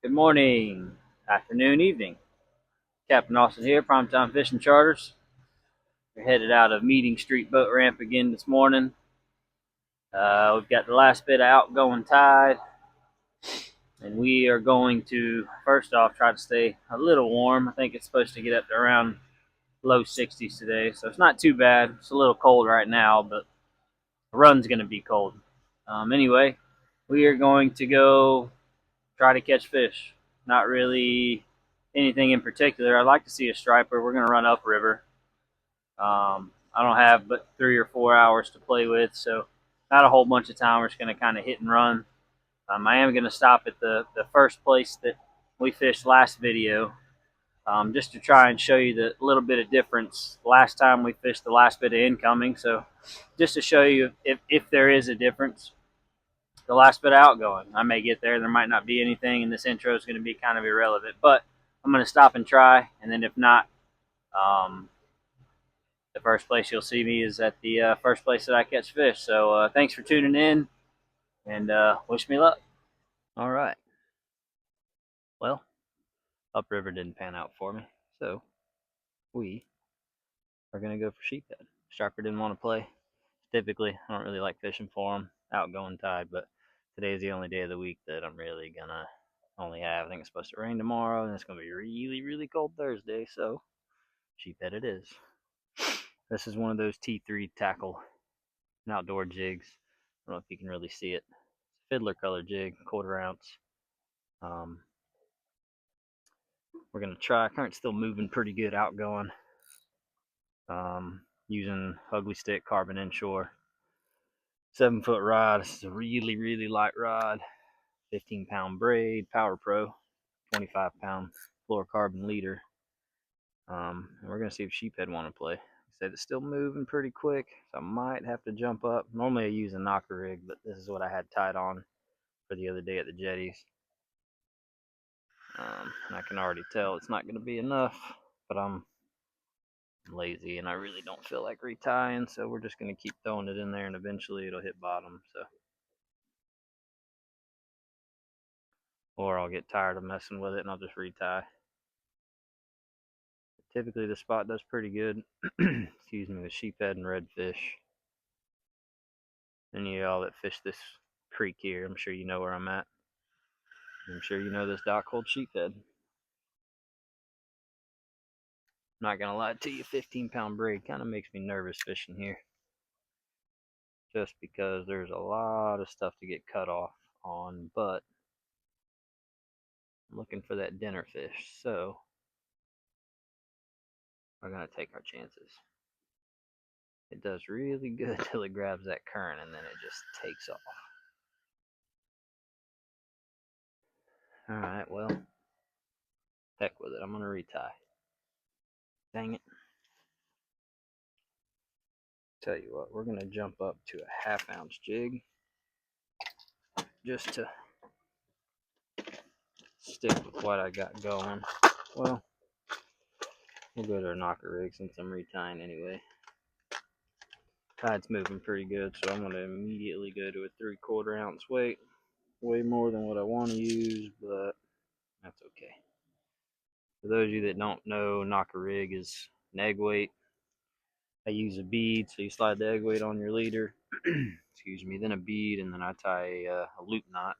Good morning, afternoon, evening. Captain Austin here, Primetime Fishing Charters. We're headed out of Meeting Street Boat Ramp again this morning. We've got the last bit of outgoing tide, and we are going to, first off, try to stay a little warm. I think it's supposed to get up to around low 60s today, so it's not too bad. It's a little cold right now, but the run's going to be cold. Anyway, we are going to go try to catch fish. Not really anything in particular. I'd like to see a striper. We're going to run upriver. I don't have but 3 or 4 hours to play with, so not a whole bunch of time. We're just going to kind of hit and run. I am going to stop at the first place that we fished last video, just to try and show you the little bit of difference. Last time we fished the last bit of incoming, so just to show you if there is a difference. The last bit of outgoing, I may get there. There might not be anything, and this intro is going to be kind of irrelevant. But I'm going to stop and try, and then if not, the first place you'll see me is at the first place that I catch fish. So thanks for tuning in, and wish me luck. All right. Well, upriver didn't pan out for me, so we are going to go for sheephead. Striper didn't want to play. Typically, I don't really like fishing for them, outgoing tide, but today is the only day of the week that I'm really going to only have. I think it's supposed to rain tomorrow, and it's going to be really, really cold Thursday, so sheephead it is. This is one of those T3 tackle and outdoor jigs. I don't know if you can really see it. It's a fiddler color jig, 1/4 ounce. We're going to try. Current's still moving pretty good outgoing. Using Ugly Stick carbon inshore. 7-foot rod. This is a really, really light rod. 15-pound braid, Power Pro, 25-pound fluorocarbon leader. And we're going to see if sheephead want to play. He said it's still moving pretty quick, so I might have to jump up. Normally I use a knocker rig, but this is what I had tied on for the other day at the jetties. And I can already tell it's not going to be enough, but I'm lazy and I really don't feel like retying, so we're just going to keep throwing it in there, and eventually it'll hit bottom. So, or I'll get tired of messing with it and I'll just retie. Typically the spot does pretty good. Excuse me, with sheephead and redfish. Any of y'all that fish this creek here, I'm sure you know where I'm at. I'm sure you know this dock called sheephead. I'm not gonna lie to you, 15-pound braid kind of makes me nervous fishing here, just because there's a lot of stuff to get cut off on, but I'm looking for that dinner fish, so we're gonna take our chances. It does really good till it grabs that current, and then it just takes off. Alright, well, heck with it. I'm gonna retie. Dang it. Tell you what, we're gonna jump up to a 1/2 ounce jig just to stick with what I got going. Well, we'll go to our knocker rig since I'm retying anyway. Tide's moving pretty good, so I'm gonna immediately go to a 3/4 ounce weight. Way more than what I want to use, but that's okay. For those of you that don't know, knocker rig is an egg weight. I use a bead, so you slide the egg weight on your leader, excuse me, then a bead, and then I tie a loop knot,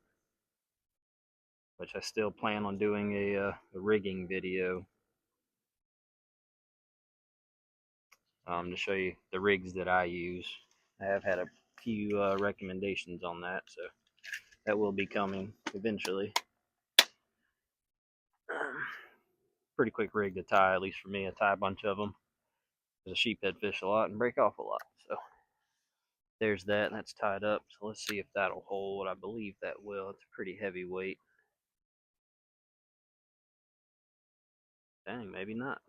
which I still plan on doing a rigging video to show you the rigs that I use. I have had a few recommendations on that, so that will be coming eventually. Pretty quick rig to tie, at least for me. I tie a bunch of them. There's a sheephead fish a lot and break off a lot, so there's that. That's tied up, so let's see if that'll hold. I believe that will. It's a pretty heavy weight. Dang, maybe not.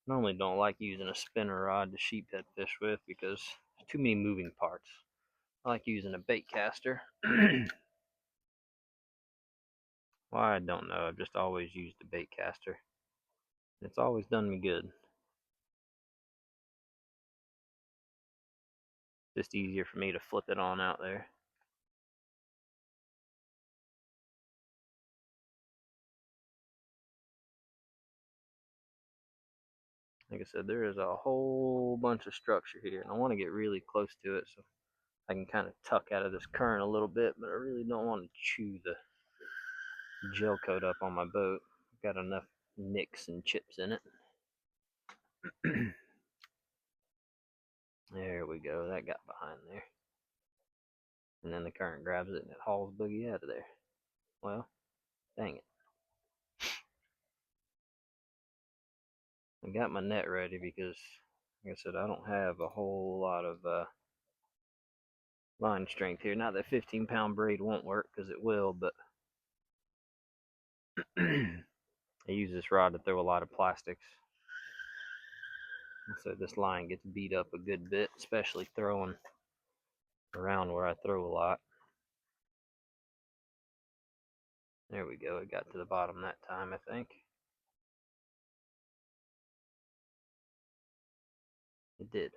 Normally don't like using a spinner rod to sheephead fish with because there's too many moving parts. I like using a bait caster. Why, I don't know. I've just always used a bait caster. It's always done me good. Just easier for me to flip it on out there. Like I said, there is a whole bunch of structure here, and I want to get really close to it so I can kind of tuck out of this current a little bit, but I really don't want to chew the gel coat up on my boat. I've got enough nicks and chips in it. There we go. That got behind there. And then the current grabs it and it hauls Boogie out of there. Well, dang it. I got my net ready because, like I said, I don't have a whole lot of line strength here. Not that 15-pound braid won't work, because it will, but I use this rod to throw a lot of plastics. So this line gets beat up a good bit, especially throwing around where I throw a lot. There we go. It got to the bottom that time, I think. It did.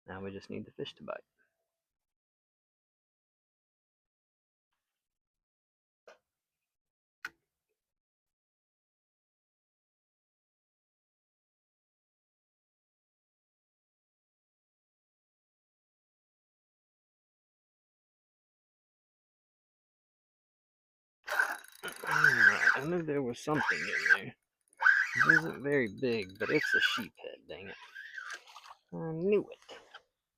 Now we just need the fish to bite. Alright, I knew there was something in there. It isn't very big, but it's a sheephead, dang it. I knew it.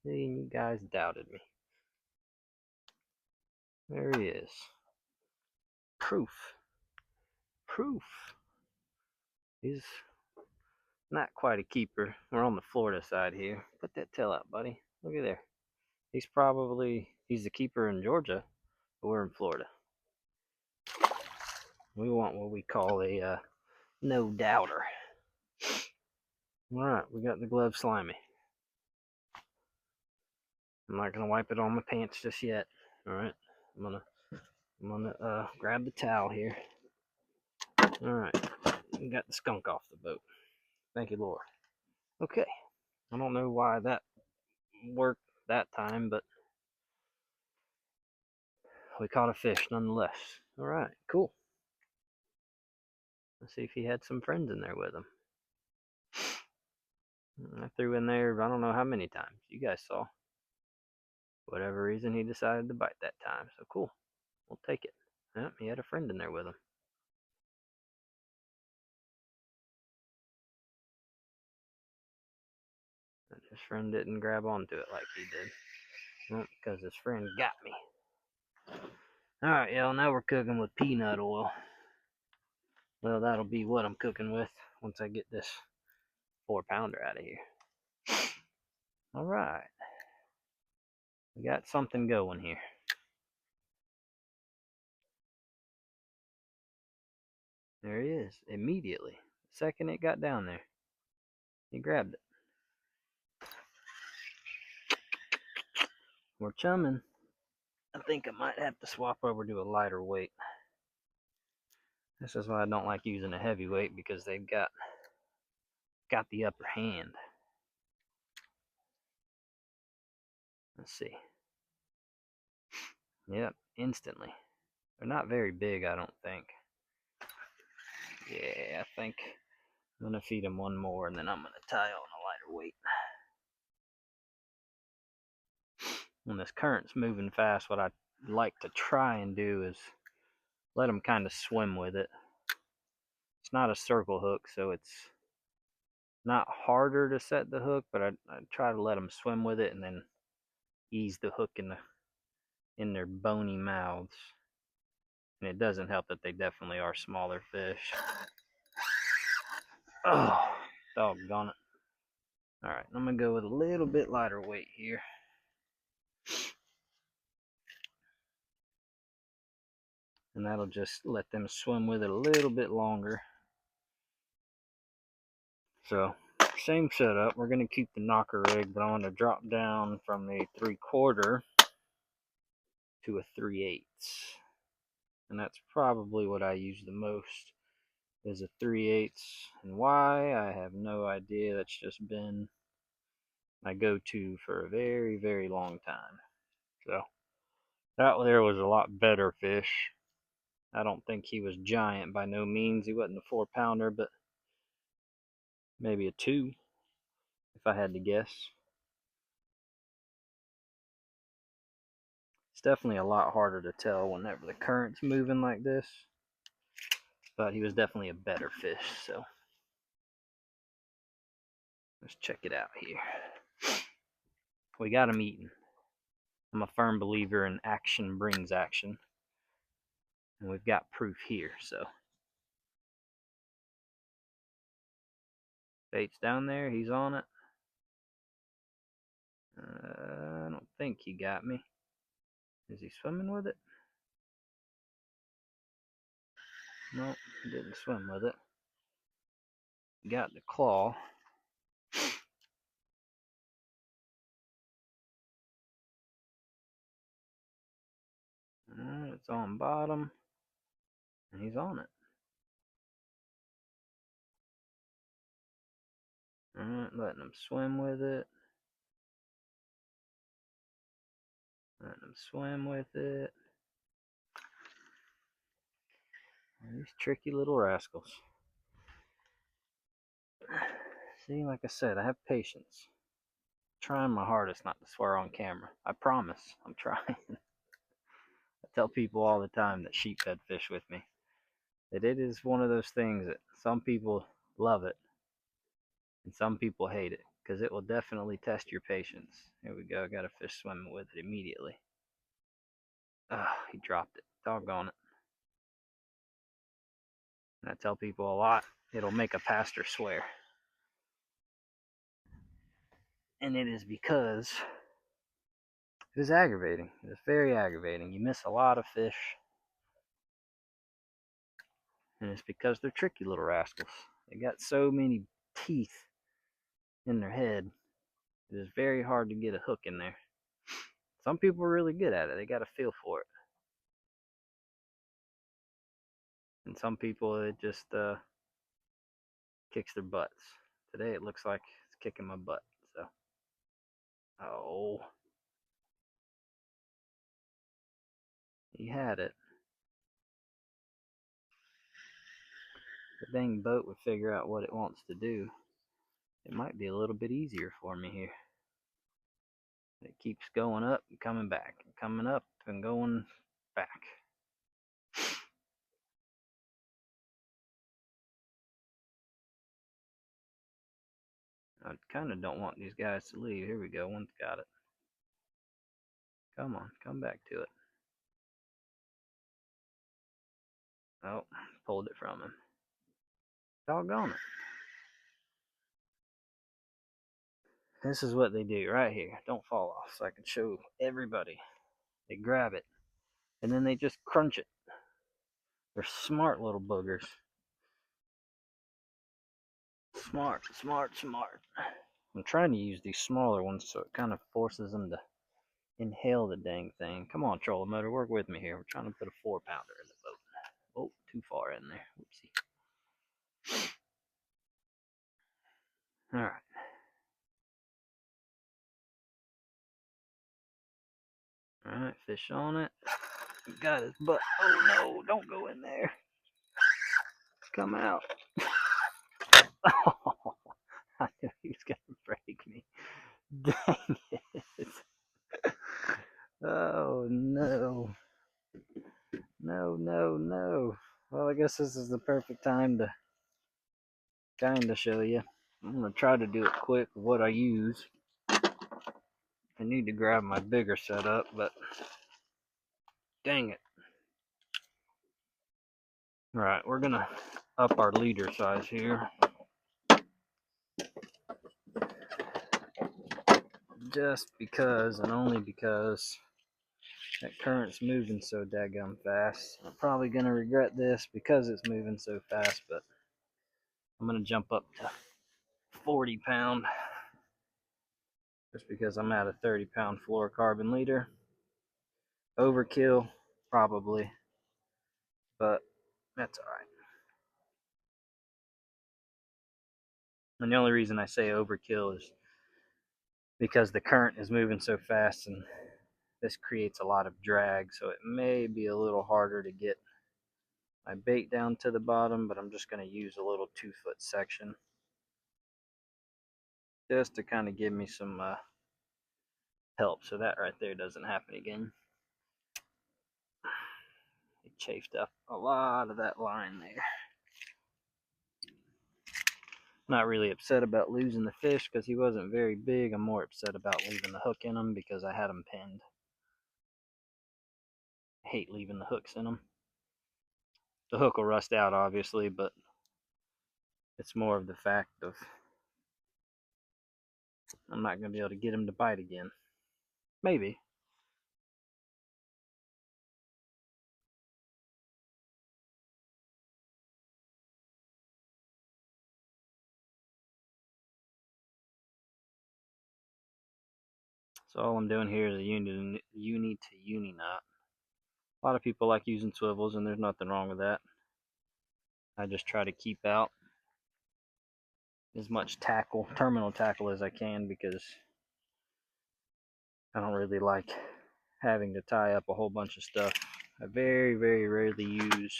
See, you guys doubted me. There he is. Proof. Proof. He's not quite a keeper. We're on the Florida side here. Put that tail out, buddy. Look at there. He's the keeper in Georgia, but we're in Florida. We want what we call a no doubter. Alright, we got the glove slimy. I'm not gonna wipe it on my pants just yet. Alright. I'm gonna grab the towel here. Alright. We got the skunk off the boat. Thank you, Lord. Okay. I don't know why that worked that time, but we caught a fish nonetheless. Alright, cool. Let's see if he had some friends in there with him. I threw in there, I don't know how many times. You guys saw. For whatever reason, he decided to bite that time. So cool. We'll take it. Yep, he had a friend in there with him. And his friend didn't grab onto it like he did. Well, because his friend got me. Alright, y'all, now we're cooking with peanut oil. Well, that'll be what I'm cooking with once I get this 4-pounder out of here. Alright. We got something going here. There he is, immediately. The second it got down there, he grabbed it. We're chumming. I think I might have to swap over to a lighter weight. This is why I don't like using a heavyweight, because they've got the upper hand. Let's see. Yep, instantly. They're not very big, I don't think. Yeah, I think I'm going to feed him one more, and then I'm going to tie on a lighter weight. When this current's moving fast, what I like to try and do is let them kind of swim with it. It's not a circle hook, so it's not harder to set the hook, but I try to let them swim with it and then ease the hook in their bony mouths. And it doesn't help that they definitely are smaller fish. Oh, doggone it. Alright, I'm going to go with a little bit lighter weight here. and that'll just let them swim with it a little bit longer. So same setup. We're going to keep the knocker rig, but I'm going to drop down from a 3/4 to a 3/8, and that's probably what I use the most, is a 3/8. And why, I have no idea. That's just been my go-to for a very, very long time. So that there was a lot better fish. I don't think he was giant by no means. He wasn't a 4-pounder, but maybe a 2, if I had to guess. It's definitely a lot harder to tell whenever the current's moving like this, but he was definitely a better fish. So let's check it out here. We got him eating. I'm a firm believer in action brings action, and we've got proof here. So bait's down there, he's on it. I don't think he got me. Is he swimming with it? No, he didn't swim with it. He got the claw. It's on bottom, and he's on it. Alright, letting him swim with it. Letting him swim with it. These tricky little rascals. See, like I said, I have patience. I'm trying my hardest not to swear on camera. I promise, I'm trying. I tell people all the time that sheepshead fish with me that it is one of those things that some people love it and some people hate it, because it will definitely test your patience. Here we go. I got a fish swimming with it immediately. He dropped it. Doggone it. And I tell people a lot, it'll make a pastor swear. And it is because it is aggravating. It is very aggravating. You miss a lot of fish. And it's because they're tricky little rascals. They got so many teeth in their head. It is very hard to get a hook in there. Some people are really good at it. They got a feel for it. And some people, it just kicks their butts. Today it looks like it's kicking my butt. So, oh, he had it. The dang boat would figure out what it wants to do. It might be a little bit easier for me here. It keeps going up and coming back, and coming up and going back. I kind of don't want these guys to leave. Here we go. One's got it. Come on, come back to it. Oh, pulled it from him. Doggone it. This is what they do right here. Don't fall off, so I can show everybody. They grab it, and then they just crunch it. They're smart little boogers. Smart, smart, smart. I'm trying to use these smaller ones so it kind of forces them to inhale the dang thing. Come on, trolling motor, work with me here. We're trying to put a 4-pounder in the boat. Oh, too far in there. Oopsie. All right. All right, fish on it. Got his butt. Oh no, don't go in there. Come out. Oh, I knew he was gonna break me. Dang it. Oh no. No, no, no. Well, I guess this is the perfect time to kind of show you. I'm gonna try to do it quick with what I use. I need to grab my bigger setup, but dang it. Alright, we're gonna up our leader size here. Just because, and only because, That current's moving so daggum fast. I'm probably going to regret this because it's moving so fast, but I'm going to jump up to 40 pound just because I'm at a 30-pound fluorocarbon leader. Overkill, probably, but that's alright. And the only reason I say overkill is because the current is moving so fast and this creates a lot of drag, so it may be a little harder to get my bait down to the bottom, but I'm just going to use a little 2-foot section just to kind of give me some help so that right there doesn't happen again. It chafed up a lot of that line there. Not really upset about losing the fish because he wasn't very big. I'm more upset about leaving the hook in him because I had him pinned. I hate leaving the hooks in them. The hook will rust out, obviously, but it's more of the fact of I'm not going to be able to get him to bite again. Maybe. So all I'm doing here is a uni to uni knot. A lot of people like using swivels, and there's nothing wrong with that. I just try to keep out as much tackle, terminal tackle, as I can because I don't really like having to tie up a whole bunch of stuff. I very, very rarely use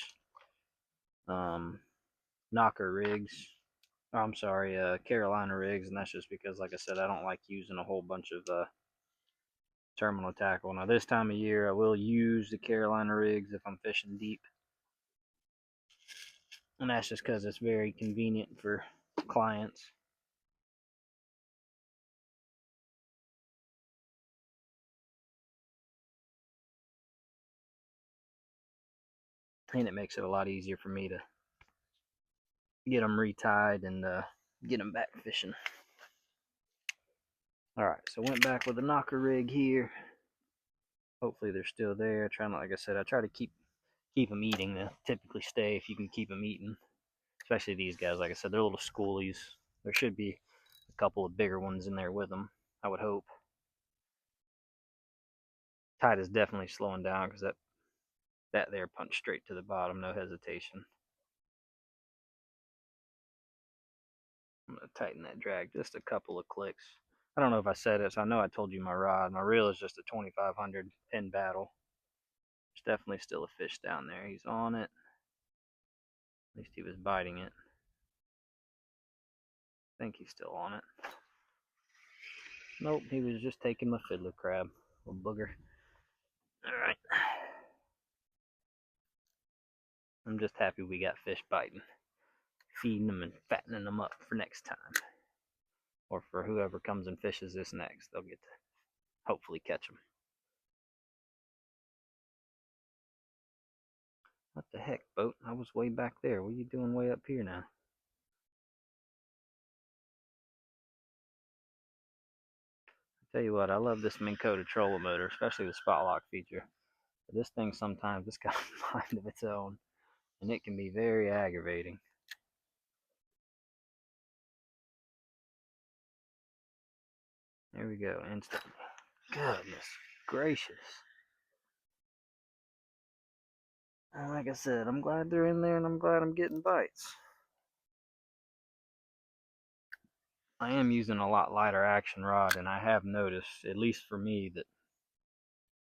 knocker rigs. Oh, I'm sorry, Carolina rigs, and that's just because, like I said, I don't like using a whole bunch of terminal tackle. Now, this time of year, I will use the Carolina rigs if I'm fishing deep, and that's just because it's very convenient for clients. And it makes it a lot easier for me to get them retied and get them back fishing. Alright, so went back with a knocker rig here. Hopefully they're still there. Trying to, like I said, I try to keep them eating. They typically stay if you can keep them eating. Especially these guys, like I said, they're little schoolies. There should be a couple of bigger ones in there with them, I would hope. Tide is definitely slowing down because that there punched straight to the bottom, no hesitation. I'm going to tighten that drag just a couple of clicks. I don't know if I said it, so I know I told you my rod. My reel is just a 2500 pin battle. There's definitely still a fish down there. He's on it. At least he was biting it. I think he's still on it. Nope, he was just taking my fiddler crab. Little booger. Alright. I'm just happy we got fish biting. Feeding them and fattening them up for next time. Or for whoever comes and fishes this next. They'll get to hopefully catch them. What the heck, boat? I was way back there. What are you doing way up here now? Tell you what, I love this Minn Kota trolling motor, especially the spot lock feature. But this thing sometimes it's got a mind of its own, and it can be very aggravating. There we go, instantly. Goodness gracious. And like I said, I'm glad they're in there, and I'm glad I'm getting bites. I am using a lot lighter action rod, and I have noticed, at least for me, that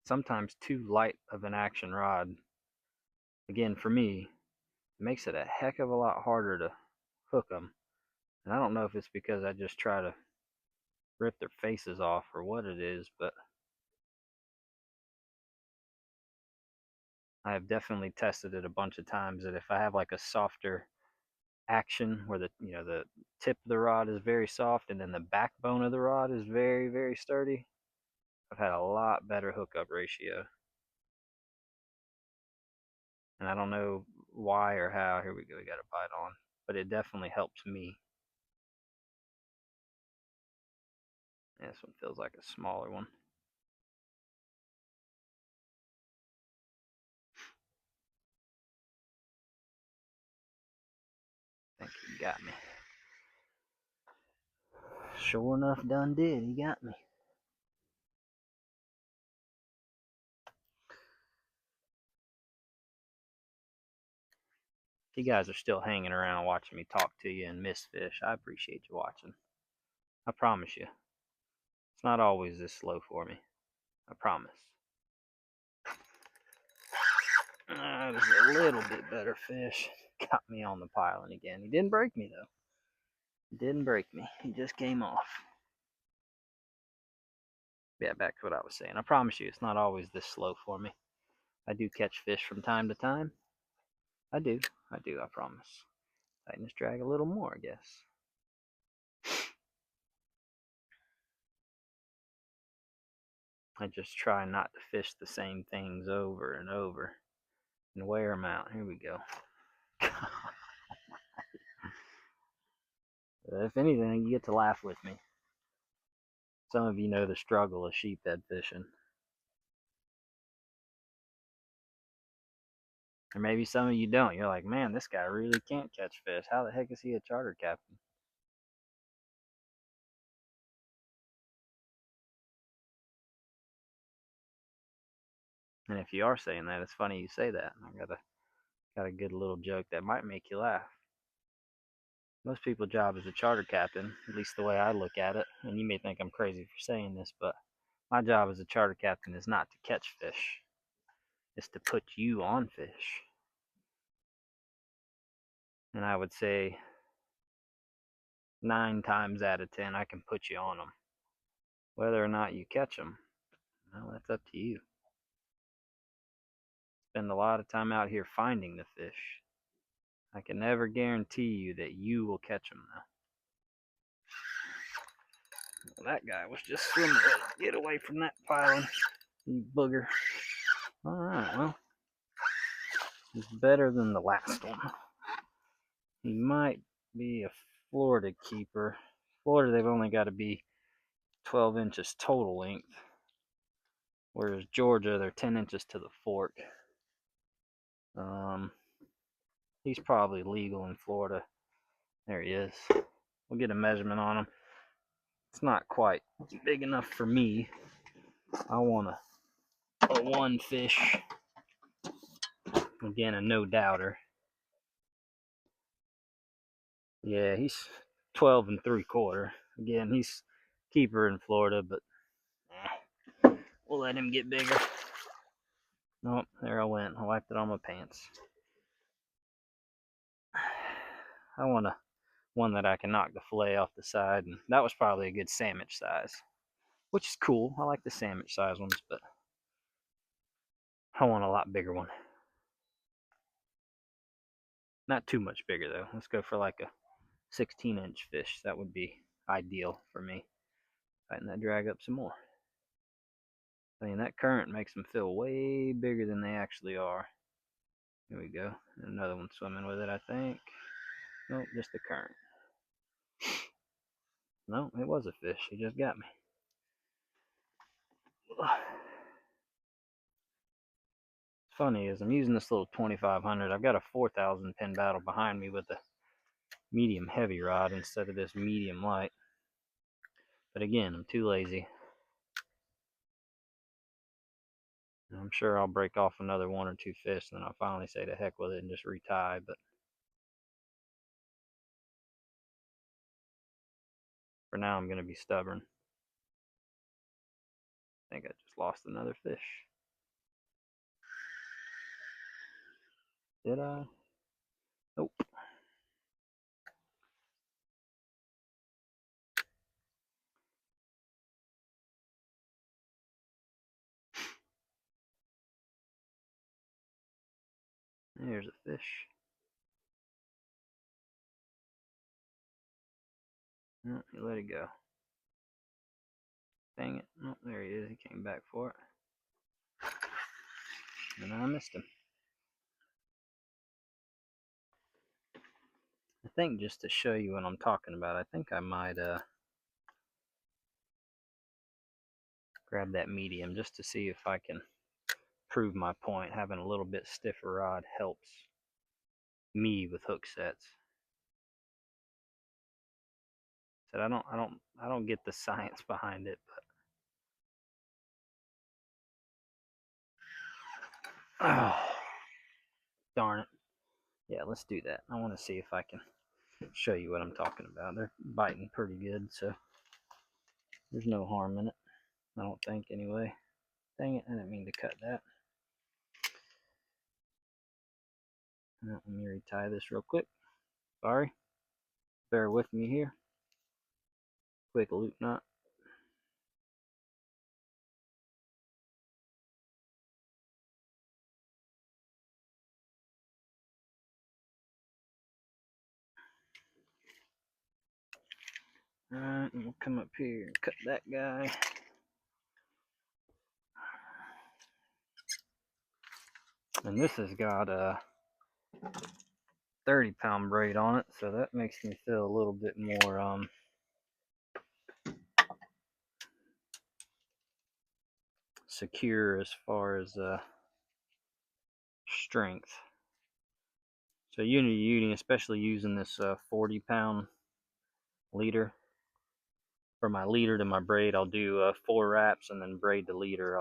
sometimes too light of an action rod, again for me, makes it a heck of a lot harder to hook them. And I don't know if it's because I just try to rip their faces off or what it is, but I have definitely tested it a bunch of times that if I have like a softer action where the tip of the rod is very soft and then the backbone of the rod is very, very sturdy, I've had a lot better hookup ratio. And I don't know why or how. Here we go, we got a bite on. But it definitely helps me. Yeah, this one feels like a smaller one. I think he got me. Sure enough, done did. He got me. If you guys are still hanging around watching me talk to you and miss fish, I appreciate you watching. I promise you. It's not always this slow for me. I promise. There's a little bit better fish. Got me on the piling again. He didn't break me, though. He didn't break me. He just came off. Yeah, back to what I was saying. I promise you, it's not always this slow for me. I do catch fish from time to time. I do. I promise. Tighten this drag a little more, I guess. I just try not to fish the same things over and over and wear them out. Here we go. If anything, you get to laugh with me. Some of you know the struggle of sheephead fishing. Or maybe some of you don't. You're like, man, this guy really can't catch fish. How the heck is he a charter captain? And if you are saying that, it's funny you say that. I got a good little joke that might make you laugh. Most people's job as a charter captain, at least the way I look at it, and you may think I'm crazy for saying this, but my job as a charter captain is not to catch fish. It's to put you on fish. And I would say 9 times out of 10, I can put you on them. Whether or not you catch them, well, that's up to you. Spend a lot of time out here finding the fish. I can never guarantee you that you will catch them, though. Well, that guy was just swimming. Get away from that piling, you booger. Alright, well, he's better than the last one. He might be a Florida keeper. Florida, they've only got to be 12 inches total length, whereas Georgia, they're 10 inches to the fork. He's probably legal in Florida. There he is. We'll get a measurement on him. It's not quite big enough for me. I want a 1 fish. Again, a no doubter. Yeah, he's 12 3/4. Again, he's keeper in Florida, but we'll let him get bigger. Nope, there I went. I wiped it on my pants. I want one that I can knock the fillet off the side, and that was probably a good sandwich size, which is cool. I like the sandwich size ones, but I want a lot bigger one. Not too much bigger though. Let's go for like a 16-inch fish. That would be ideal for me. Tighten that drag up some more. I mean, that current makes them feel way bigger than they actually are. Here we go. Another one swimming with it, I think. Nope, just the current. No, it was a fish. He just got me. What's funny is I'm using this little 2500. I've got a 4000 pin battle behind me with a medium heavy rod instead of this medium light. But again, I'm too lazy. I'm sure I'll break off another 1 or 2 fish, and then I'll finally say to heck with it and just retie. But for now, I'm going to be stubborn. I think I just lost another fish. Did I? Nope. There's a fish. Oh, he let it go. Dang it. Oh, there he is. He came back for it. And I missed him. I think just to show you what I'm talking about, I think I might grab that medium just to see if I can prove my point. Having a little bit stiffer rod helps me with hook sets. said, I don't get the science behind it, but oh, darn it. Yeah, let's do that. I want to see if I can show you what I'm talking about. They're biting pretty good, so there's no harm in it. I don't think, anyway. Dang it, I didn't mean to cut that. Let me retie this real quick. Sorry. Bear with me here. Quick loop knot. Alright, and we'll come up here and cut that guy. And this has got a 30-pound braid on it, so that makes me feel a little bit more secure as far as strength. So unity, especially using this 40-pound leader. For my leader to my braid, I'll do 4 wraps and then braid the leader.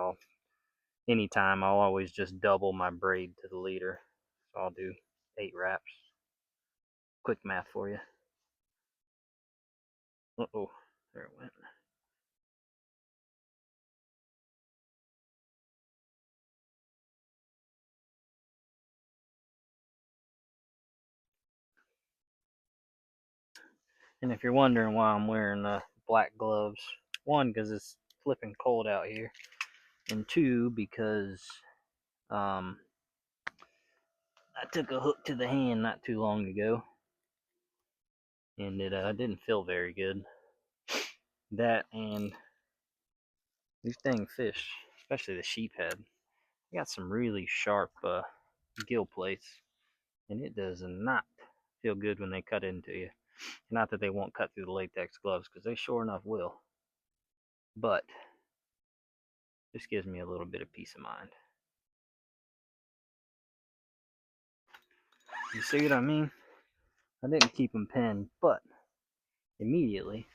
Anytime I'll always just double my braid to the leader. So I'll do 8 wraps. Quick math for you. Uh-oh, there it went. And if you're wondering why I'm wearing black gloves, 1, because it's flipping cold out here, and 2, because I took a hook to the hand not too long ago, and it didn't feel very good. That and these dang fish, especially the sheephead, got some really sharp gill plates, and it does not feel good when they cut into you. Not that they won't cut through the latex gloves, because they sure enough will. But this gives me a little bit of peace of mind. You see what I mean? I didn't keep them pinned, but immediately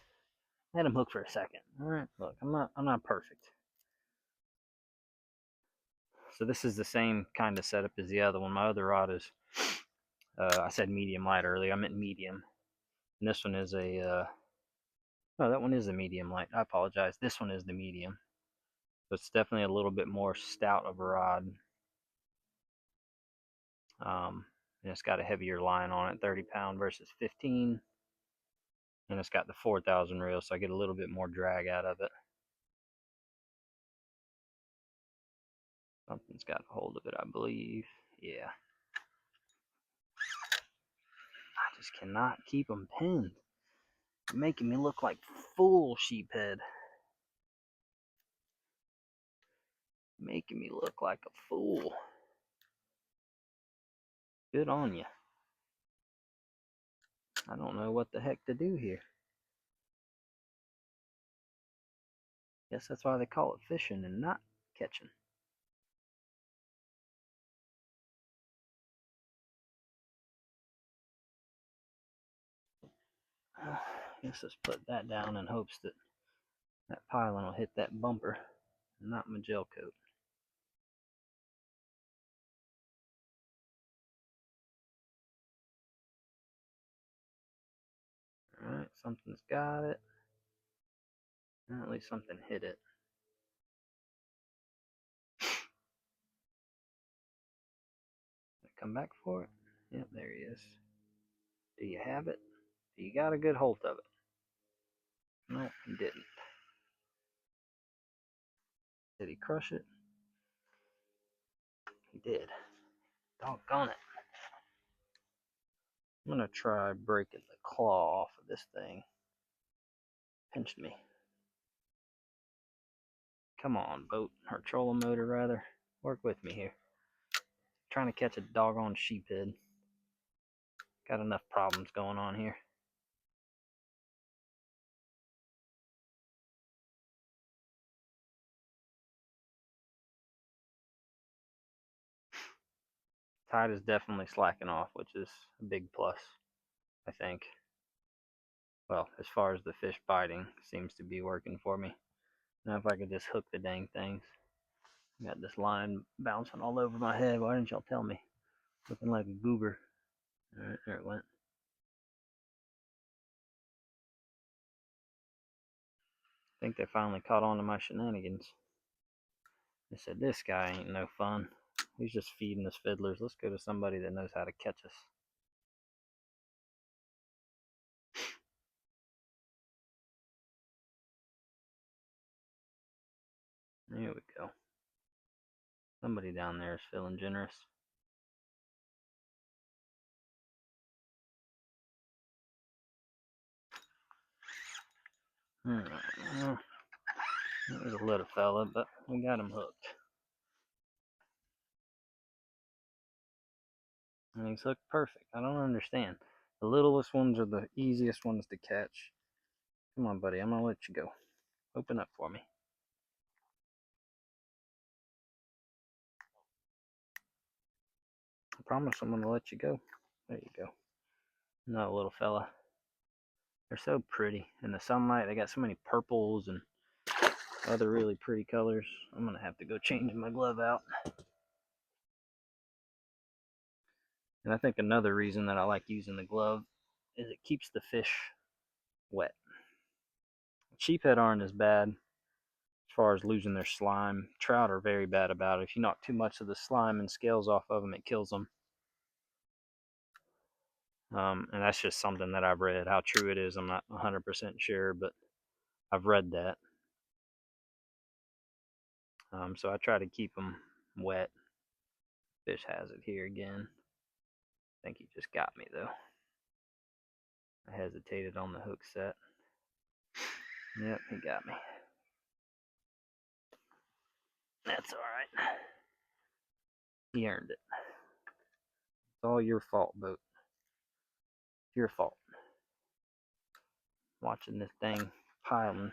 I had them hooked for a second. All right, look, I'm not perfect. So this is the same kind of setup as the other one. My other rod is, I said medium light earlier. I meant medium. And this one is no, that one is a medium light. I apologize. This one is the medium. So it's definitely a little bit more stout of a rod. And it's got a heavier line on it, 30-pound versus 15. And it's got the 4,000 reel, so I get a little bit more drag out of it. Something's got a hold of it, I believe. Yeah. I just cannot keep them pinned. You're making me look like fool, sheephead. Making me look like a fool. Good on you. I don't know what the heck to do here. Guess that's why they call it fishing and not catching. Guess let's put that down in hopes that that piling will hit that bumper, not my gel coat. Alright, something's got it. Or at least something hit it. Come back for it. Yep, there he is. Do you have it? Do you got a good hold of it? No, he didn't. Did he crush it? He did. Doggone it. I'm gonna try breaking the claw off of this thing. Pinched me. Come on, boat, or trolling motor rather. Work with me here. Trying to catch a doggone sheephead. Got enough problems going on here. Tide is definitely slacking off, which is a big plus, I think. Well, as far as the fish biting, seems to be working for me. Now if I could just hook the dang things. Got this line bouncing all over my head. Why didn't y'all tell me? Looking like a goober. Alright, there it went. I think they finally caught on to my shenanigans. They said, this guy ain't no fun. He's just feeding us fiddlers. Let's go to somebody that knows how to catch us. There we go. Somebody down there is feeling generous. Alright, well, there's a little fella, but we got him hooked. And he's hooked perfect. I don't understand. The littlest ones are the easiest ones to catch. Come on, buddy. I'm going to let you go. Open up for me. I promise I'm going to let you go. There you go. No, little fella. They're so pretty. In the sunlight, they got so many purples and other really pretty colors. I'm going to have to go change my glove out. And I think another reason that I like using the glove is it keeps the fish wet. Sheephead aren't as bad as far as losing their slime. Trout are very bad about it. If you knock too much of the slime and scales off of them, it kills them. And that's just something that I've read. How true it is, I'm not 100% sure, but I've read that. So I try to keep them wet. Fish has it here again. I think he just got me though. I hesitated on the hook set. Yep, he got me. That's alright. He earned it. It's all your fault, boat. Your fault. Watching this thing piling.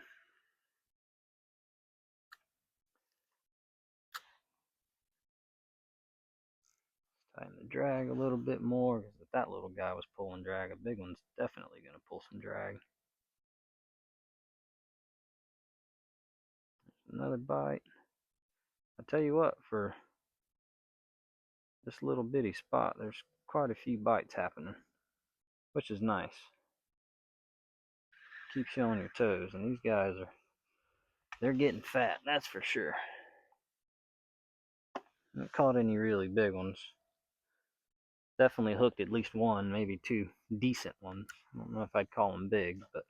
Tighten the drag a little bit more, because if that little guy was pulling drag, a big one's definitely going to pull some drag. Another bite. I tell you what, for this little bitty spot, there's quite a few bites happening, which is nice. Keep showing your toes, and these guys they're getting fat, that's for sure. Haven't caught any really big ones. Definitely hooked at least one, maybe two decent ones. I don't know if I'd call them big, but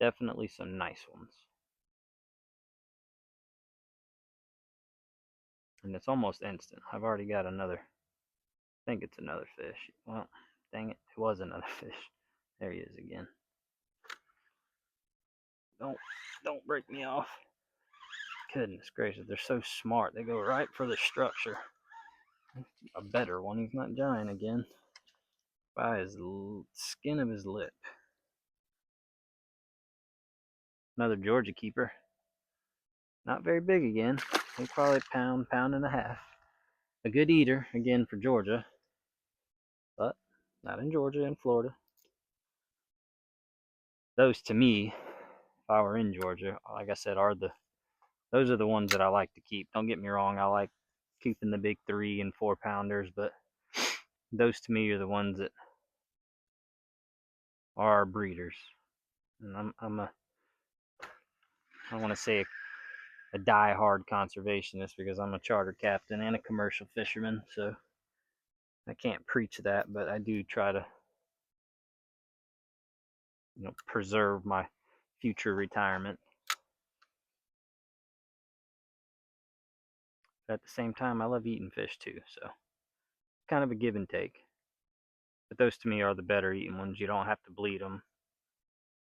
definitely some nice ones. And it's almost instant. I've already got another, I think it's another fish. Well, dang it, it was another fish. There he is again. Don't break me off. Goodness gracious, they're so smart. They go right for the structure. A better one. He's not giant again. By his skin of his lip. Another Georgia keeper. Not very big again. He's probably a pound, pound and a half. A good eater, again, for Georgia. But not in Georgia, in Florida. Those, to me, if I were in Georgia, like I said, those are the ones that I like to keep. Don't get me wrong, I like keeping the big 3 and 4 pounders, but those to me are the ones that are breeders. And I want to say a die-hard conservationist, because I'm a charter captain and a commercial fisherman, so I can't preach that, but I do try to, preserve my future retirement. But at the same time, I love eating fish too, so kind of a give and take. But those to me are the better eating ones. You don't have to bleed them.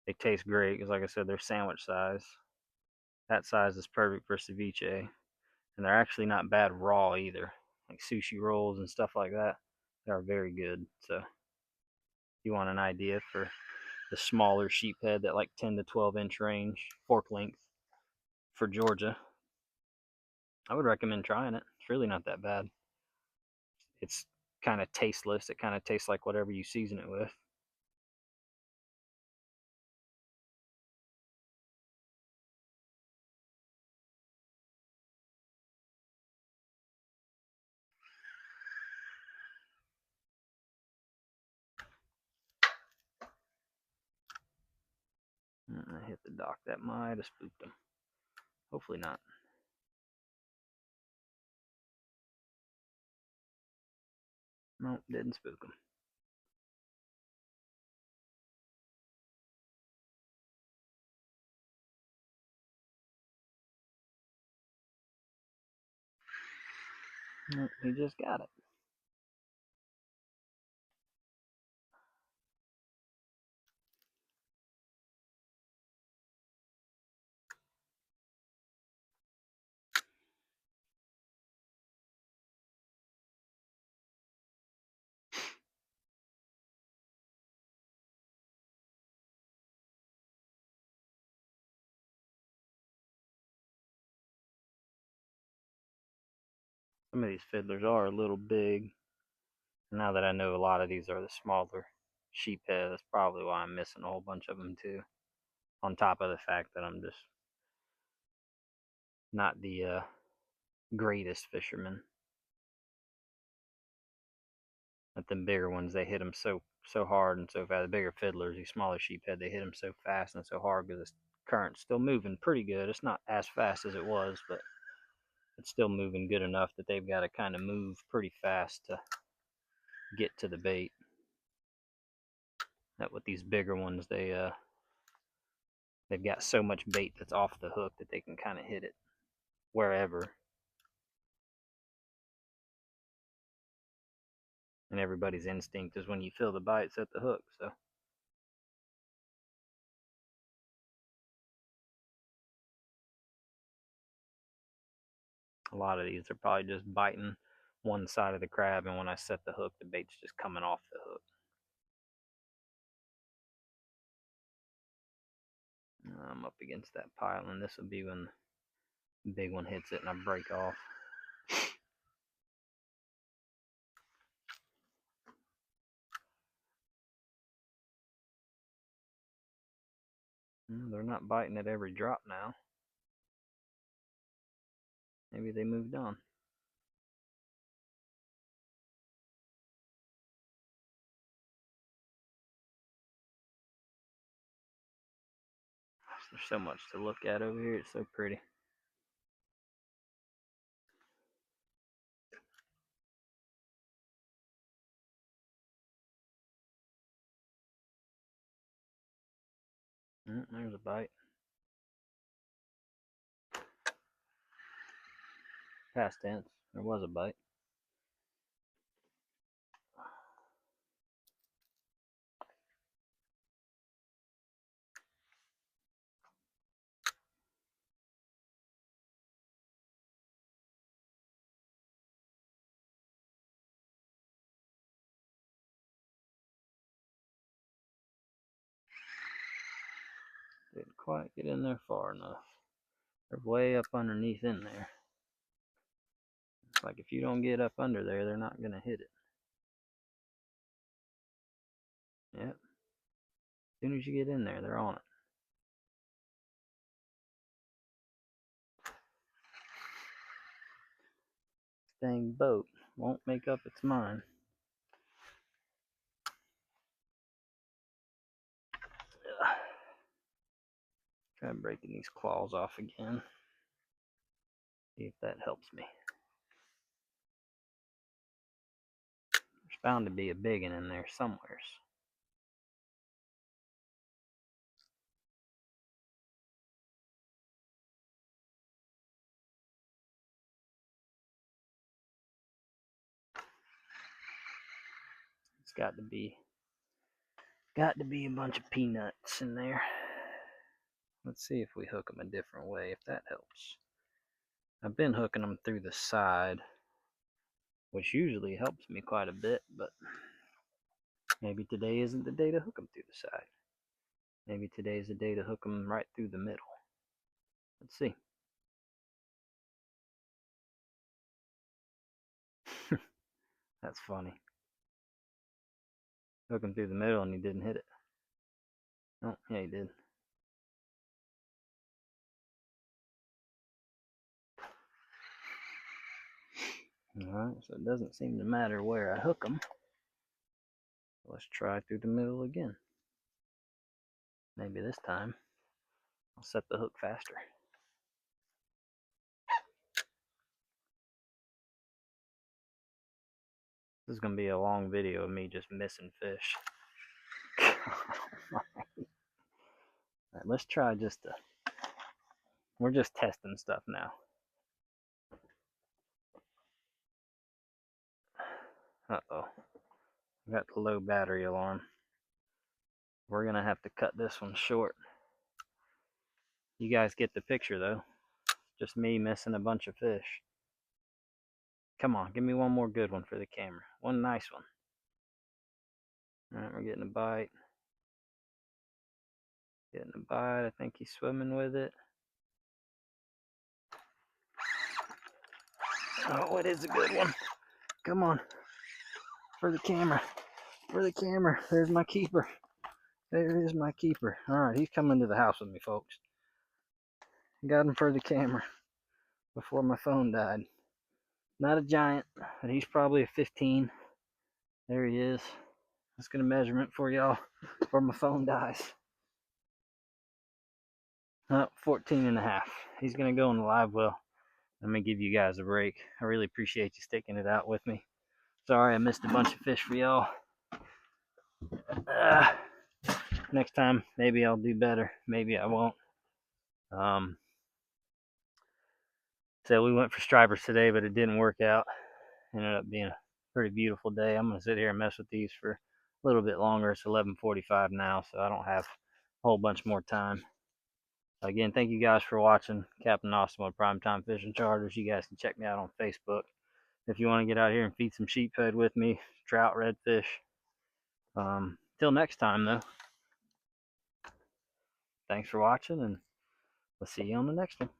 They taste great because, like I said, they're sandwich size. That size is perfect for ceviche, and they're actually not bad raw either. Like sushi rolls and stuff like that, they are very good. So, if you want an idea for the smaller sheephead, that like 10 to 12 inch range, fork length for Georgia, I would recommend trying it. It's really not that bad. It's kind of tasteless. It kind of tastes like whatever you season it with. hit the dock. That might have spooked him. Hopefully not. Nope, didn't spook him. Nope, he just got it. Some of these fiddlers are a little big. Now that I know a lot of these are the smaller sheephead, that's probably why I'm missing a whole bunch of them too. On top of the fact that I'm just not the greatest fisherman. But the bigger ones, they hit them so hard and so fast. The bigger fiddlers, these smaller sheephead, they hit them so fast and so hard because the current's still moving pretty good. It's not as fast as it was, but it's still moving good enough that they've got to kind of move pretty fast to get to the bait. That with these bigger ones, they've got so much bait that's off the hook that they can kind of hit it wherever. And everybody's instinct is when you feel the bite, set the hook. So a lot of these are probably just biting one side of the crab, and when I set the hook, the bait's just coming off the hook. I'm up against that pile, and this will be when the big one hits it and I break off. They're not biting at every drop now. Maybe they moved on. There's so much to look at over here. It's so pretty. There's a bite. Past tense. There was a bite. Didn't quite get in there far enough. They're way up underneath in there. It's like if you don't get up under there, they're not going to hit it. Yep. As soon as you get in there, they're on it. This dang boat won't make up its mind. Try breaking these claws off again. See if that helps me. There's bound to be a big one in there somewheres. It's got to be a bunch of peanuts in there. Let's see if we hook them a different way, if that helps. I've been hooking them through the side, which usually helps me quite a bit, but maybe today isn't the day to hook them through the side. Maybe today's the day to hook them right through the middle. Let's see. That's funny. Hook him through the middle and he didn't hit it. Oh, yeah, he did. Alright, so it doesn't seem to matter where I hook them. Let's try through the middle again. Maybe this time I'll set the hook faster. This is going to be a long video of me just missing fish. Alright, let's try we're just testing stuff now. Uh-oh. Got the low battery alarm. We're going to have to cut this one short. You guys get the picture, though. Just me missing a bunch of fish. Come on, give me one more good one for the camera. One nice one. Alright, we're getting a bite. Getting a bite. I think he's swimming with it. Oh, it is a good one. Come on. For the camera. For the camera. There's my keeper. There is my keeper. Alright, he's coming to the house with me, folks. Got him for the camera before my phone died. Not a giant, but he's probably a 15. There he is. Let's get a measurement for y'all before my phone dies. 14 and a half. He's going to go in the live well. Let me give you guys a break. I really appreciate you sticking it out with me. Sorry I missed a bunch of fish for y'all. Next time, maybe I'll do better. Maybe I won't. So we went for stripers today, but it didn't work out. Ended up being a pretty beautiful day. I'm going to sit here and mess with these for a little bit longer. It's 11:45 now, so I don't have a whole bunch more time. Again, thank you guys for watching. Captain Austin with Primetime Fishing Charters. You guys can check me out on Facebook if you want to get out here and feed some sheephead with me, trout, redfish. Till next time, though, thanks for watching, and we'll see you on the next one.